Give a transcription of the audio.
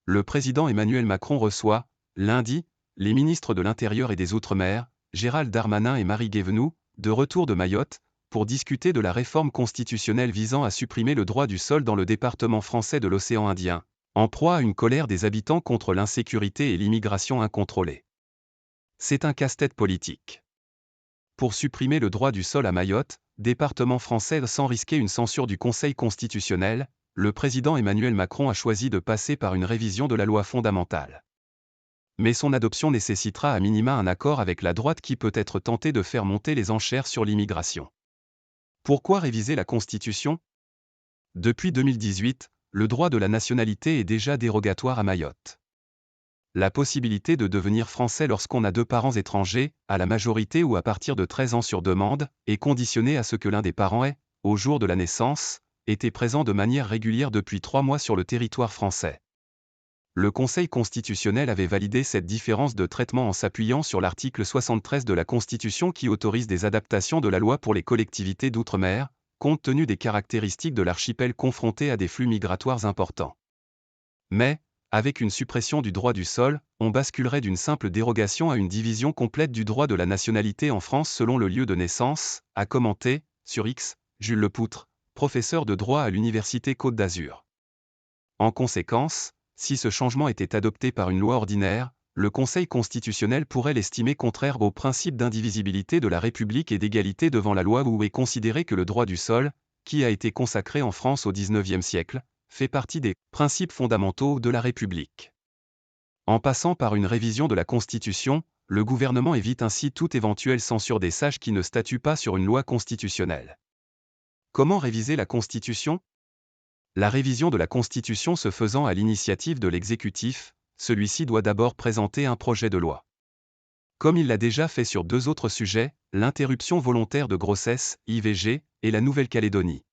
le président Emmanuel Macron reçoit, lundi, les ministres de l'Intérieur et des Outre-mer, Gérald Darmanin et Marie Guévenoux, de retour de Mayotte, pour discuter de la réforme constitutionnelle visant à supprimer le droit du sol dans le département français de l'océan Indien, en proie à une colère des habitants contre l'insécurité et l'immigration incontrôlée. C'est un casse-tête politique. Pour supprimer le droit du sol à Mayotte, département français sans risquer une censure du Conseil constitutionnel, le président Emmanuel Macron a choisi de passer par une révision de la loi fondamentale. Mais son adoption nécessitera à minima un accord avec la droite qui peut être tentée de faire monter les enchères sur l'immigration. Pourquoi réviser la Constitution ? Depuis 2018, le droit de la nationalité est déjà dérogatoire à Mayotte. La possibilité de devenir français lorsqu'on a 2 parents étrangers, à la majorité ou à partir de 13 ans sur demande, est conditionnée à ce que l'un des parents ait, au jour de la naissance, été présent de manière régulière depuis 3 mois sur le territoire français. Le Conseil constitutionnel avait validé cette différence de traitement en s'appuyant sur l'article 73 de la Constitution qui autorise des adaptations de la loi pour les collectivités d'outre-mer, compte tenu des caractéristiques de l'archipel confronté à des flux migratoires importants. Mais, avec une suppression du droit du sol, on basculerait d'une simple dérogation à une division complète du droit de la nationalité en France selon le lieu de naissance, a commenté, sur X, Jules Lepoutre, professeur de droit à l'Université Côte d'Azur. En conséquence, si ce changement était adopté par une loi ordinaire, le Conseil constitutionnel pourrait l'estimer contraire au principe d'indivisibilité de la République et d'égalité devant la loi où est considéré que le droit du sol, qui a été consacré en France au XIXe siècle, fait partie des principes fondamentaux de la République. En passant par une révision de la Constitution, le gouvernement évite ainsi toute éventuelle censure des sages qui ne statuent pas sur une loi constitutionnelle. Comment réviser la Constitution ? La révision de la Constitution se faisant à l'initiative de l'exécutif, celui-ci doit d'abord présenter un projet de loi. Comme il l'a déjà fait sur 2 autres sujets, l'interruption volontaire de grossesse, IVG, et la Nouvelle-Calédonie.